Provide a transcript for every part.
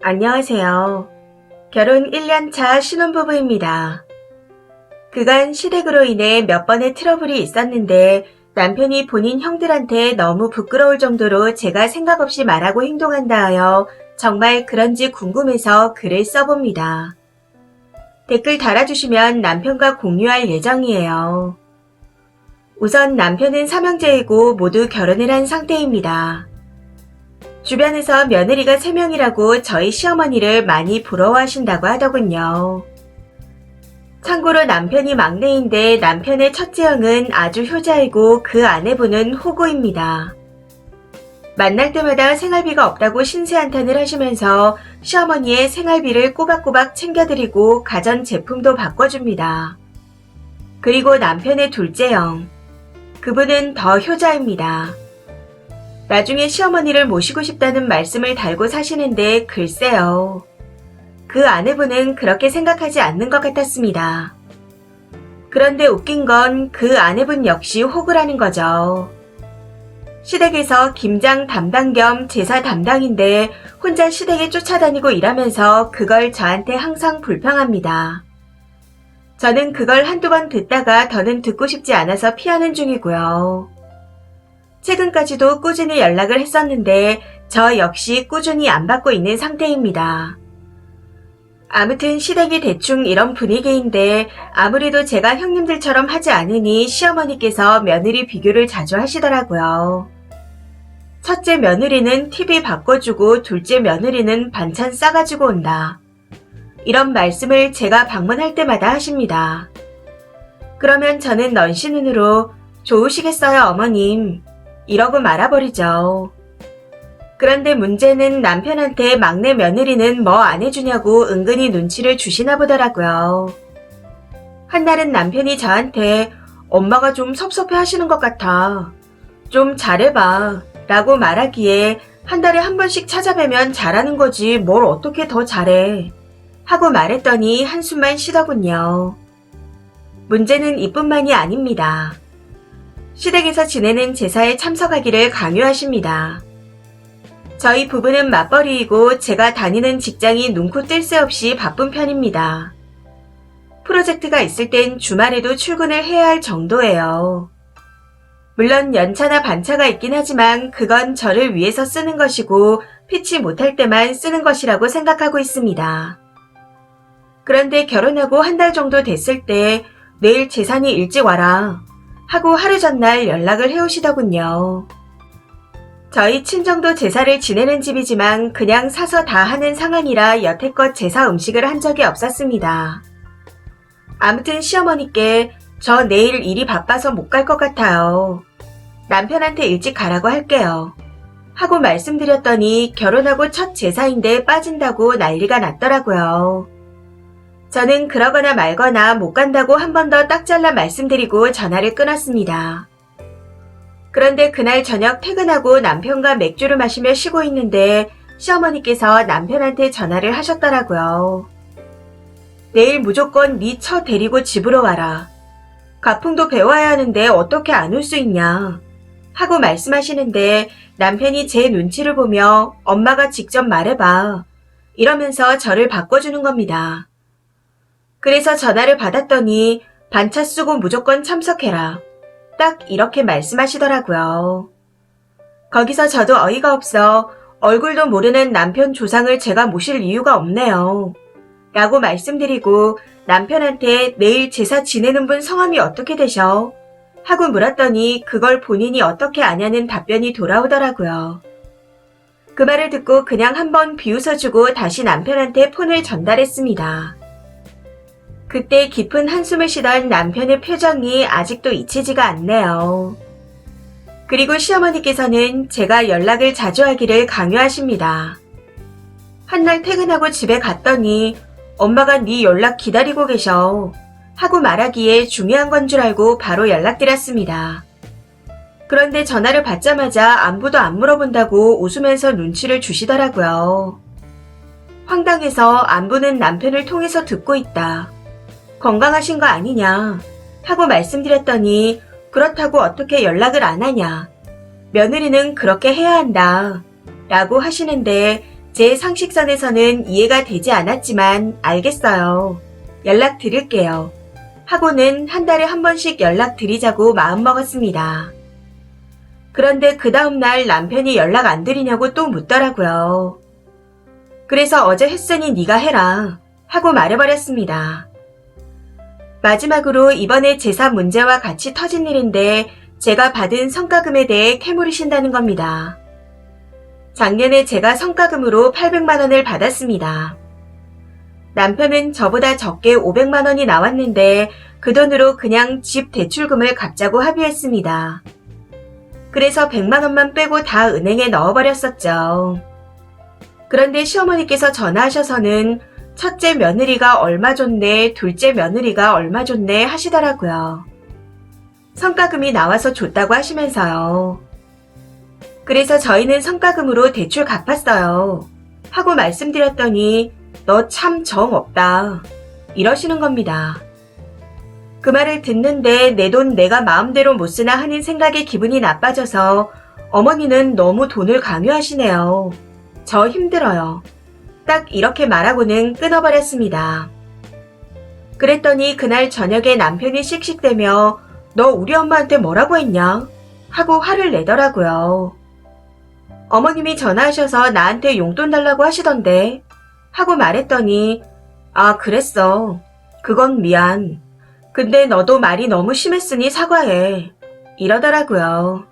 안녕하세요. 결혼 1년 차 신혼부부입니다. 그간 시댁으로 인해 몇 번의 트러블이 있었는데 남편이 본인 형들한테 너무 부끄러울 정도로 제가 생각 없이 말하고 행동한다 하여 정말 그런지 궁금해서 글을 써봅니다. 댓글 달아주시면 남편과 공유할 예정이에요. 우선 남편은 삼형제이고 모두 결혼을 한 상태입니다. 주변에서 며느리가 3명이라고 저희 시어머니를 많이 부러워하신다고 하더군요. 참고로 남편이 막내인데 남편의 첫째 형은 아주 효자이고 그 아내분은 호구입니다. 만날 때마다 생활비가 없다고 신세한탄을 하시면서 시어머니의 생활비를 꼬박꼬박 챙겨드리고 가전제품도 바꿔줍니다. 그리고 남편의 둘째 형. 그분은 더 효자입니다. 나중에 시어머니를 모시고 싶다는 말씀을 달고 사시는데 글쎄요. 그 아내분은 그렇게 생각하지 않는 것 같았습니다. 그런데 웃긴 건 그 아내분 역시 호구라는 거죠. 시댁에서 김장 담당 겸 제사 담당인데 혼자 시댁에 쫓아다니고 일하면서 그걸 저한테 항상 불평합니다. 저는 그걸 한두 번 듣다가 더는 듣고 싶지 않아서 피하는 중이고요. 최근까지도 꾸준히 연락을 했었는데 저 역시 꾸준히 안 받고 있는 상태입니다. 아무튼 시댁이 대충 이런 분위기인데 아무래도 제가 형님들처럼 하지 않으니 시어머니께서 며느리 비교를 자주 하시더라고요. 첫째 며느리는 TV 바꿔주고 둘째 며느리는 반찬 싸가지고 온다. 이런 말씀을 제가 방문할 때마다 하십니다. 그러면 저는 넌시 눈으로 좋으시겠어요 어머님. 이러고 말아버리죠. 그런데 문제는 남편한테 막내 며느리는 뭐 안 해주냐고 은근히 눈치를 주시나 보더라고요. 한날은 남편이 저한테 엄마가 좀 섭섭해 하시는 것 같아. 좀 잘해봐 라고 말하기에 한 달에 한 번씩 찾아뵈면 잘하는 거지 뭘 어떻게 더 잘해 하고 말했더니 한숨만 쉬더군요. 문제는 이뿐만이 아닙니다. 시댁에서 지내는 제사에 참석하기를 강요하십니다. 저희 부부는 맞벌이이고 제가 다니는 직장이 눈코 뜰 새 없이 바쁜 편입니다. 프로젝트가 있을 땐 주말에도 출근을 해야 할 정도예요. 물론 연차나 반차가 있긴 하지만 그건 저를 위해서 쓰는 것이고 피치 못할 때만 쓰는 것이라고 생각하고 있습니다. 그런데 결혼하고 한 달 정도 됐을 때 내일 제사니 일찍 와라 하고 하루 전날 연락을 해오시더군요. 저희 친정도 제사를 지내는 집이지만 그냥 사서 다 하는 상황이라 여태껏 제사 음식을 한 적이 없었습니다. 아무튼 시어머니께 저 내일 일이 바빠서 못 갈 것 같아요. 남편한테 일찍 가라고 할게요. 하고 말씀드렸더니 결혼하고 첫 제사인데 빠진다고 난리가 났더라고요. 저는 그러거나 말거나 못 간다고 한 번 더 딱 잘라 말씀드리고 전화를 끊었습니다. 그런데 그날 저녁 퇴근하고 남편과 맥주를 마시며 쉬고 있는데 시어머니께서 남편한테 전화를 하셨더라고요. 내일 무조건 네 처 데리고 집으로 와라. 가풍도 배워야 하는데 어떻게 안 올 수 있냐. 하고 말씀하시는데 남편이 제 눈치를 보며 엄마가 직접 말해봐. 이러면서 저를 바꿔주는 겁니다. 그래서 전화를 받았더니 반차 쓰고 무조건 참석해라. 딱 이렇게 말씀하시더라고요. 거기서 저도 어이가 없어 얼굴도 모르는 남편 조상을 제가 모실 이유가 없네요. 라고 말씀드리고 남편한테 내일 제사 지내는 분 성함이 어떻게 되셔? 하고 물었더니 그걸 본인이 어떻게 아냐는 답변이 돌아오더라고요. 그 말을 듣고 그냥 한번 비웃어주고 다시 남편한테 폰을 전달했습니다. 그때 깊은 한숨을 쉬던 남편의 표정이 아직도 잊히지가 않네요. 그리고 시어머니께서는 제가 연락을 자주 하기를 강요하십니다. 한날 퇴근하고 집에 갔더니 엄마가 네 연락 기다리고 계셔 하고 말하기에 중요한 건 줄 알고 바로 연락드렸습니다. 그런데 전화를 받자마자 안부도 안 물어본다고 웃으면서 눈치를 주시더라고요. 황당해서 안부는 남편을 통해서 듣고 있다. 건강하신 거 아니냐 하고 말씀드렸더니 그렇다고 어떻게 연락을 안 하냐. 며느리는 그렇게 해야 한다 라고 하시는데 제 상식선에서는 이해가 되지 않았지만 알겠어요. 연락드릴게요. 하고는 한 달에 한 번씩 연락드리자고 마음먹었습니다. 그런데 그 다음날 남편이 연락 안 드리냐고 또 묻더라고요. 그래서 어제 했으니 네가 해라 하고 말해버렸습니다. 마지막으로 이번에 재산 문제와 같이 터진 일인데 제가 받은 성과금에 대해 캐물으신다는 겁니다. 작년에 제가 성과금으로 800만 원을 받았습니다. 남편은 저보다 적게 500만 원이 나왔는데 그 돈으로 그냥 집 대출금을 갚자고 합의했습니다. 그래서 100만 원만 빼고 다 은행에 넣어버렸었죠. 그런데 시어머니께서 전화하셔서는 첫째 며느리가 얼마 줬네, 둘째 며느리가 얼마 줬네 하시더라고요. 성과금이 나와서 줬다고 하시면서요. 그래서 저희는 성과금으로 대출 갚았어요. 하고 말씀드렸더니 너 참 정 없다. 이러시는 겁니다. 그 말을 듣는데 내 돈 내가 마음대로 못 쓰나 하는 생각에 기분이 나빠져서 어머니는 너무 돈을 강요하시네요. 저 힘들어요. 딱 이렇게 말하고는 끊어버렸습니다. 그랬더니 그날 저녁에 남편이 씩씩대며 너 우리 엄마한테 뭐라고 했냐? 하고 화를 내더라고요. 어머님이 전화하셔서 나한테 용돈 달라고 하시던데 하고 말했더니 아 그랬어. 그건 미안. 근데 너도 말이 너무 심했으니 사과해. 이러더라고요.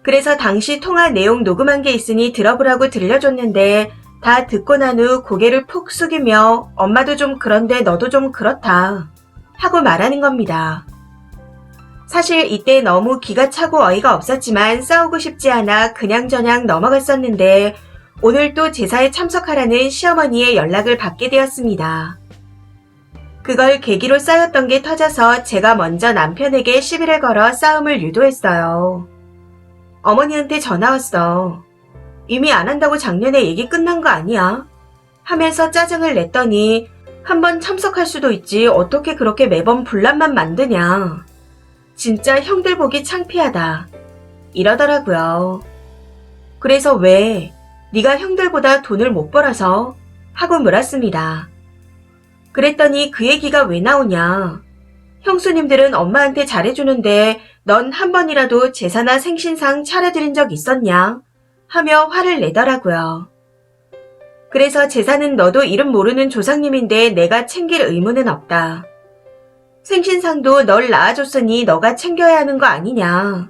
그래서 당시 통화 내용 녹음한 게 있으니 들어보라고 들려줬는데 다 듣고 난 후 고개를 푹 숙이며 엄마도 좀 그런데 너도 좀 그렇다 하고 말하는 겁니다. 사실 이때 너무 기가 차고 어이가 없었지만 싸우고 싶지 않아 그냥저냥 넘어갔었는데 오늘 또 제사에 참석하라는 시어머니의 연락을 받게 되었습니다. 그걸 계기로 쌓였던 게 터져서 제가 먼저 남편에게 시비를 걸어 싸움을 유도했어요. 어머니한테 전화 왔어. 이미 안 한다고 작년에 얘기 끝난 거 아니야? 하면서 짜증을 냈더니 한번 참석할 수도 있지 어떻게 그렇게 매번 분란만 만드냐. 진짜 형들 보기 창피하다. 이러더라고요. 그래서 왜? 네가 형들보다 돈을 못 벌어서? 하고 물었습니다. 그랬더니 그 얘기가 왜 나오냐. 형수님들은 엄마한테 잘해주는데 넌 한 번이라도 제사나 생신상 차려드린 적 있었냐? 하며 화를 내더라고요. 그래서 제사는 너도 이름 모르는 조상님인데 내가 챙길 의무는 없다. 생신상도 널 낳아줬으니 너가 챙겨야 하는 거 아니냐.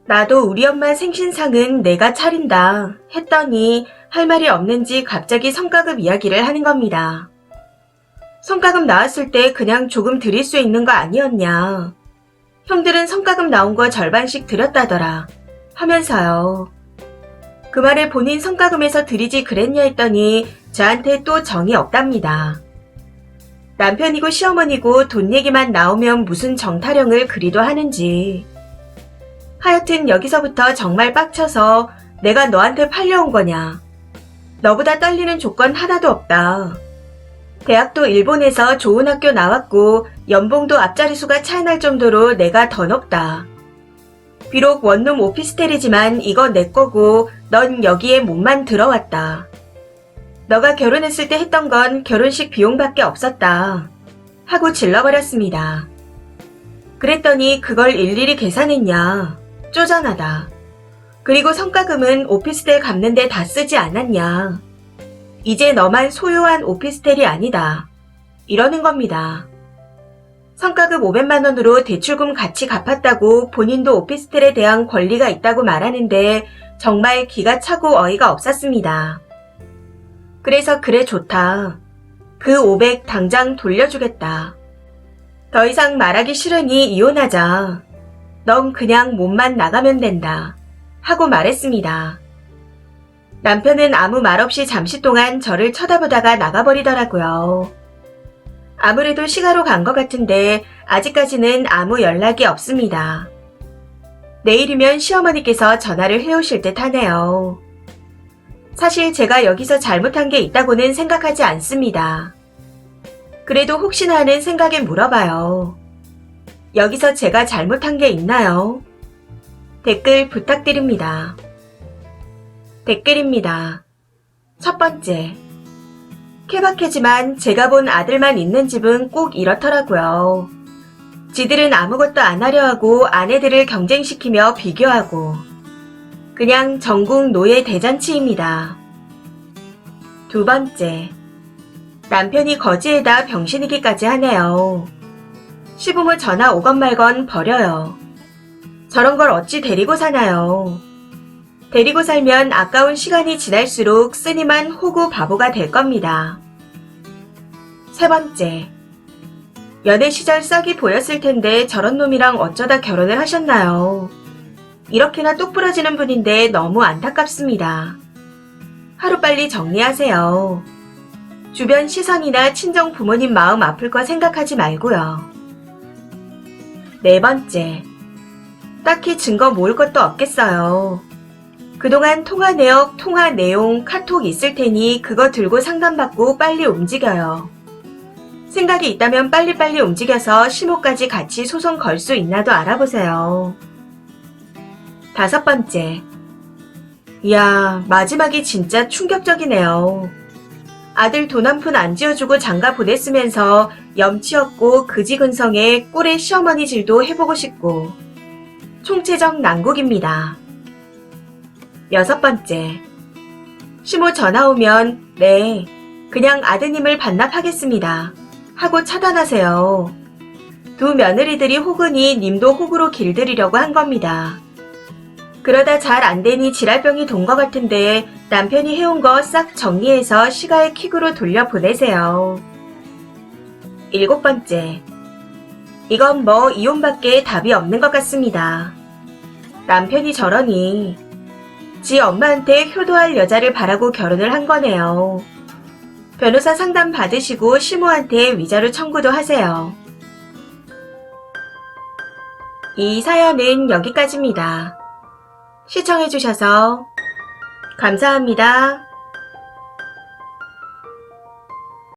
나도 우리 엄마 생신상은 내가 차린다 했더니 할 말이 없는지 갑자기 성과급 이야기를 하는 겁니다. 성과급 나왔을 때 그냥 조금 드릴 수 있는 거 아니었냐. 형들은 성과급 나온 거 절반씩 드렸다더라 하면서요. 그 말을 본인 성과금에서 드리지 그랬냐 했더니 저한테 또 정이 없답니다. 남편이고 시어머니고 돈 얘기만 나오면 무슨 정타령을 그리도 하는지. 하여튼 여기서부터 정말 빡쳐서 내가 너한테 팔려온 거냐. 너보다 떨리는 조건 하나도 없다. 대학도 일본에서 좋은 학교 나왔고 연봉도 앞자리수가 차이날 정도로 내가 더 높다. 비록 원룸 오피스텔이지만 이거 내 거고 넌 여기에 몸만 들어왔다. 너가 결혼했을 때 했던 건 결혼식 비용밖에 없었다. 하고 질러버렸습니다. 그랬더니 그걸 일일이 계산했냐. 쪼잔하다. 그리고 성과금은 오피스텔 갚는데 다 쓰지 않았냐. 이제 너만 소유한 오피스텔이 아니다. 이러는 겁니다. 성과급 500만 원으로 대출금 같이 갚았다고 본인도 오피스텔에 대한 권리가 있다고 말하는데 정말 기가 차고 어이가 없었습니다. 그래서 그래 좋다. 그 500 당장 돌려주겠다. 더 이상 말하기 싫으니 이혼하자. 넌 그냥 몸만 나가면 된다. 하고 말했습니다. 남편은 아무 말 없이 잠시 동안 저를 쳐다보다가 나가버리더라고요. 아무래도 시가로 간 것 같은데 아직까지는 아무 연락이 없습니다. 내일이면 시어머니께서 전화를 해오실 듯 하네요. 사실 제가 여기서 잘못한 게 있다고는 생각하지 않습니다. 그래도 혹시나 하는 생각에 물어봐요. 여기서 제가 잘못한 게 있나요? 댓글 부탁드립니다. 댓글입니다. 첫 번째. 케바케지만 제가 본 아들만 있는 집은 꼭 이렇더라고요. 지들은 아무것도 안 하려 하고 아내들을 경쟁시키며 비교하고 그냥 전국 노예 대잔치입니다. 두 번째. 남편이 거지에다 병신이기까지 하네요. 시부모 전화 오건 말건 버려요. 저런 걸 어찌 데리고 사나요? 데리고 살면 아까운 시간이 지날수록 쓰니만 호구 바보가 될 겁니다. 세 번째. 연애 시절 싹이 보였을 텐데 저런 놈이랑 어쩌다 결혼을 하셨나요? 이렇게나 똑부러지는 분인데 너무 안타깝습니다. 하루빨리 정리하세요. 주변 시선이나 친정 부모님 마음 아플 거 생각하지 말고요. 네 번째. 딱히 증거 모을 것도 없겠어요. 그동안 통화 내역, 통화 내용, 카톡 있을 테니 그거 들고 상담받고 빨리 움직여요. 생각이 있다면 빨리빨리 움직여서 시모까지 같이 소송 걸 수 있나도 알아보세요. 다섯 번째. 이야, 마지막이 진짜 충격적이네요. 아들 돈 한 푼 안 지어주고 장가 보냈으면서 염치 없고 그지근성에 꼴의 시어머니 질도 해보고 싶고 총체적 난국입니다. 여섯 번째. 시모 전화 오면 네, 그냥 아드님을 반납하겠습니다 하고 차단하세요. 두 며느리들이 호구니 님도 호구로 길들이려고 한 겁니다. 그러다 잘 안되니 지랄병이 돈 것 같은데 남편이 해온 거 싹 정리해서 시가의 킥으로 돌려보내세요. 일곱 번째. 이건 뭐 이혼밖에 답이 없는 것 같습니다. 남편이 저러니 지 엄마한테 효도할 여자를 바라고 결혼을 한 거네요. 변호사 상담 받으시고 시모한테 위자료 청구도 하세요. 이 사연은 여기까지입니다. 시청해주셔서 감사합니다.